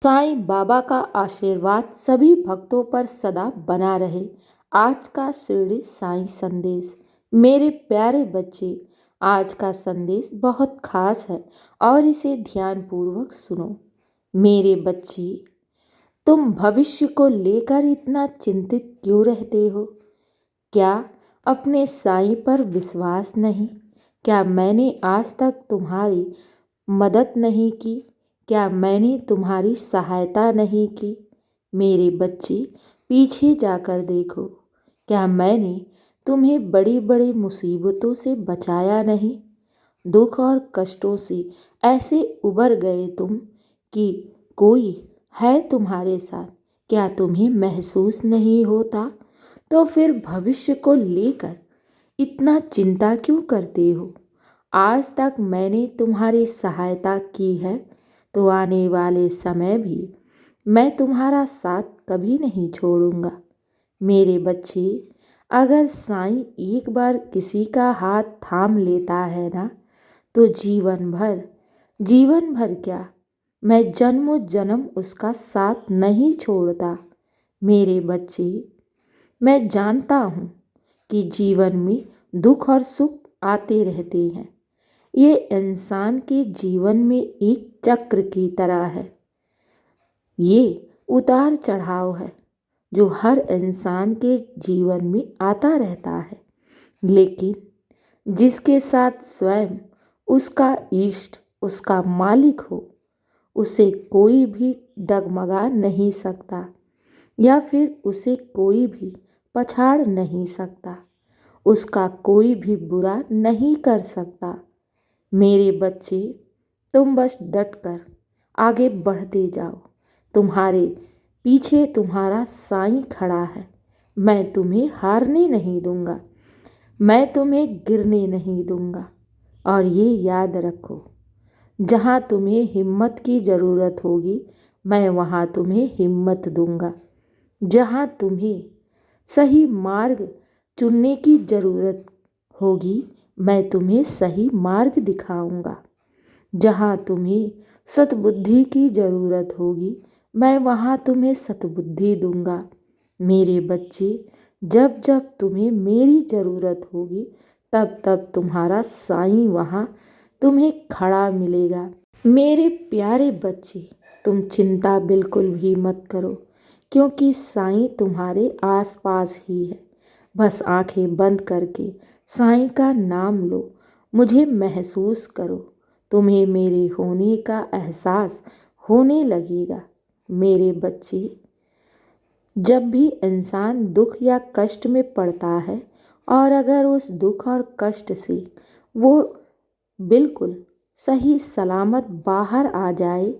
साईं बाबा का आशीर्वाद सभी भक्तों पर सदा बना रहे। आज का शिरडी साईं संदेश। मेरे प्यारे बच्चे, आज का संदेश बहुत खास है और इसे ध्यानपूर्वक सुनो। मेरे बच्चे, तुम भविष्य को लेकर इतना चिंतित क्यों रहते हो? क्या अपने साईं पर विश्वास नहीं? क्या मैंने आज तक तुम्हारी मदद नहीं की? क्या मैंने तुम्हारी सहायता नहीं की? मेरे बच्चे, पीछे जाकर देखो। क्या मैंने तुम्हें बड़ी बड़ी मुसीबतों से बचाया नहीं? दुख और कष्टों से ऐसे उबर गए तुम कि कोई है तुम्हारे साथ। क्या तुम्हें महसूस नहीं होता? तो फिर भविष्य को लेकर इतना चिंता क्यों करते हो? आज तक मैंने तुम्हारी सहायता की है, तो आने वाले समय भी मैं तुम्हारा साथ कभी नहीं छोड़ूंगा। मेरे बच्चे, अगर साईं एक बार किसी का हाथ थाम लेता है ना, तो जीवन भर क्या, मैं जन्मों जन्म उसका साथ नहीं छोड़ता। मेरे बच्चे, मैं जानता हूँ कि जीवन में दुख और सुख आते रहते हैं। ये इंसान के जीवन में एक चक्र की तरह है। ये उतार चढ़ाव है जो हर इंसान के जीवन में आता रहता है, लेकिन जिसके साथ स्वयं उसका इष्ट, उसका मालिक हो, उसे कोई भी डगमगा नहीं सकता या फिर उसे कोई भी पछाड़ नहीं सकता। उसका कोई भी बुरा नहीं कर सकता। मेरे बच्चे, तुम बस डटकर आगे बढ़ते जाओ। तुम्हारे पीछे तुम्हारा साईं खड़ा है। मैं तुम्हें हारने नहीं दूंगा। मैं तुम्हें गिरने नहीं दूंगा। और ये याद रखो, जहाँ तुम्हें हिम्मत की ज़रूरत होगी, मैं वहाँ तुम्हें हिम्मत दूंगा। जहाँ तुम्हें सही मार्ग चुनने की ज़रूरत होगी, मैं तुम्हें सही मार्ग दिखाऊंगा। जहाँ तुम्हें सद्बुद्धि की ज़रूरत होगी, मैं वहाँ तुम्हें सद्बुद्धि दूंगा। मेरे बच्चे, जब जब तुम्हें मेरी ज़रूरत होगी, तब तब तुम्हारा साईं वहाँ तुम्हें खड़ा मिलेगा। मेरे प्यारे बच्चे, तुम चिंता बिल्कुल भी मत करो, क्योंकि साईं तुम्हारे आसपास ही है। बस आंखें बंद करके साईं का नाम लो, मुझे महसूस करो। तुम्हें मेरे होने का एहसास होने लगेगा। मेरे बच्चे, जब भी इंसान दुख या कष्ट में पड़ता है और अगर उस दुख और कष्ट से वो बिल्कुल सही सलामत बाहर आ जाए,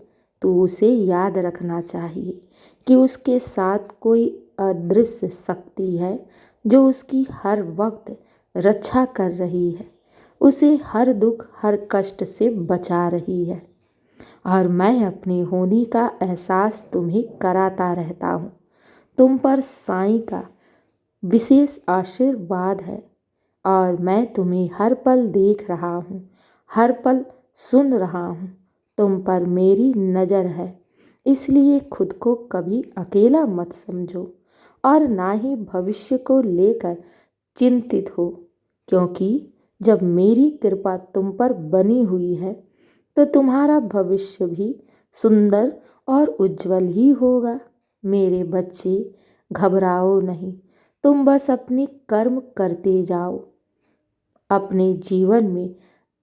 तो उसे याद रखना चाहिए कि उसके साथ कोई अदृश्य शक्ति है जो उसकी हर वक्त रक्षा कर रही है, उसे हर दुख हर कष्ट से बचा रही है। और मैं अपने होने का एहसास तुम्हें कराता रहता हूँ। तुम पर साईं का विशेष आशीर्वाद है और मैं तुम्हें हर पल देख रहा हूँ, हर पल सुन रहा हूँ। तुम पर मेरी नज़र है, इसलिए खुद को कभी अकेला मत समझो और ना ही भविष्य को लेकर चिंतित हो, क्योंकि जब मेरी कृपा तुम पर बनी हुई है, तो तुम्हारा भविष्य भी सुंदर और उज्जवल ही होगा। मेरे बच्चे, घबराओ नहीं, तुम बस अपने कर्म करते जाओ। अपने जीवन में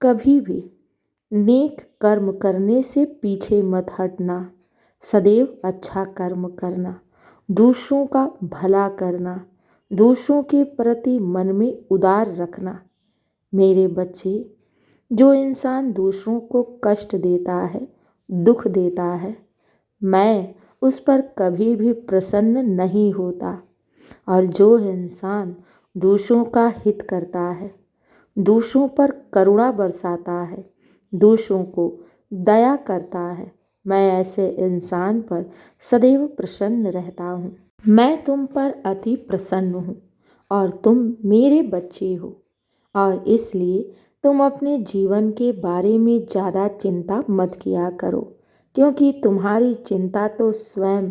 कभी भी नेक कर्म करने से पीछे मत हटना। सदैव अच्छा कर्म करना, दूसरों का भला करना, दूसरों के प्रति मन में उदार रखना। मेरे बच्चे, जो इंसान दूसरों को कष्ट देता है, दुख देता है, मैं उस पर कभी भी प्रसन्न नहीं होता। और जो इंसान दूसरों का हित करता है, दूसरों पर करुणा बरसाता है, दूसरों को दया करता है, मैं ऐसे इंसान पर सदैव प्रसन्न रहता हूँ। मैं तुम पर अति प्रसन्न हूँ और तुम मेरे बच्चे हो, और इसलिए तुम अपने जीवन के बारे में ज़्यादा चिंता मत किया करो। क्योंकि तुम्हारी चिंता तो स्वयं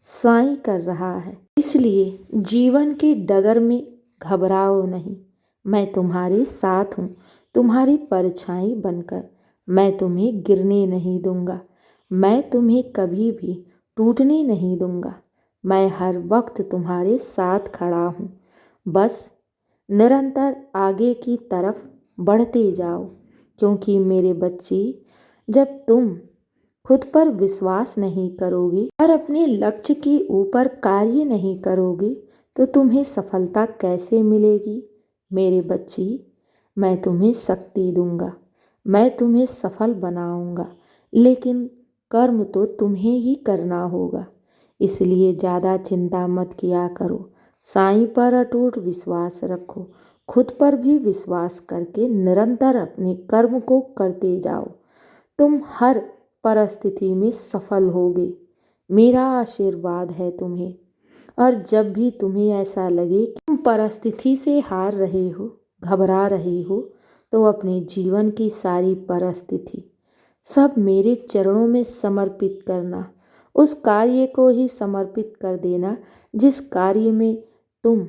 साईं कर रहा है। इसलिए जीवन की डगर में घबराओ नहीं। मैं तुम्हारे साथ हूँ, तुम्हारी परछाई बनकर। मैं तुम्हें गिरने नहीं दूंगा। मैं तुम्हें कभी भी टूटने नहीं दूंगा। मैं हर वक्त तुम्हारे साथ खड़ा हूँ। बस निरंतर आगे की तरफ बढ़ते जाओ, क्योंकि मेरे बच्चे, जब तुम खुद पर विश्वास नहीं करोगे और अपने लक्ष्य के ऊपर कार्य नहीं करोगे तो तुम्हें सफलता कैसे मिलेगी। मेरे बच्चे, मैं तुम्हें शक्ति दूंगा, मैं तुम्हें सफल बनाऊंगा, लेकिन कर्म तो तुम्हें ही करना होगा। इसलिए ज़्यादा चिंता मत किया करो। साईं पर अटूट विश्वास रखो। खुद पर भी विश्वास करके निरंतर अपने कर्म को करते जाओ। तुम हर परिस्थिति में सफल होगे। मेरा आशीर्वाद है तुम्हें। और जब भी तुम्हें ऐसा लगे कि तुम परिस्थिति से हार रहे हो, घबरा रहे हो, तो अपने जीवन की सारी परिस्थिति सब मेरे चरणों में समर्पित करना। उस कार्य को ही समर्पित कर देना जिस कार्य में तुम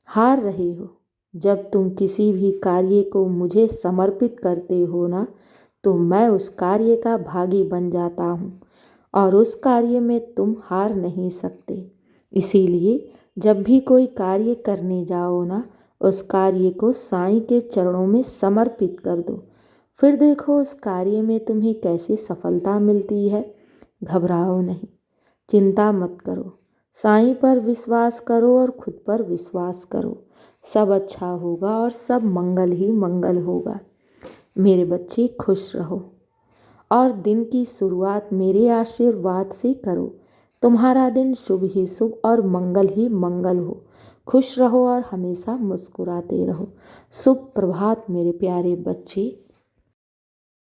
हार रहे हो। जब तुम किसी भी कार्य को मुझे समर्पित करते हो ना, तो मैं उस कार्य का भागी बन जाता हूँ और उस कार्य में तुम हार नहीं सकते। इसीलिए जब भी कोई कार्य करने जाओ ना, उस कार्य को साईं के चरणों में समर्पित कर दो। फिर देखो उस कार्य में तुम्हें कैसे सफलता मिलती है। घबराओ नहीं, चिंता मत करो। साईं पर विश्वास करो और खुद पर विश्वास करो। सब अच्छा होगा और सब मंगल ही मंगल होगा। मेरे बच्चे, खुश रहो और दिन की शुरुआत मेरे आशीर्वाद से करो। तुम्हारा दिन शुभ ही शुभ और मंगल ही मंगल हो। खुश रहो और हमेशा मुस्कुराते रहो। शुभ प्रभात मेरे प्यारे बच्चे।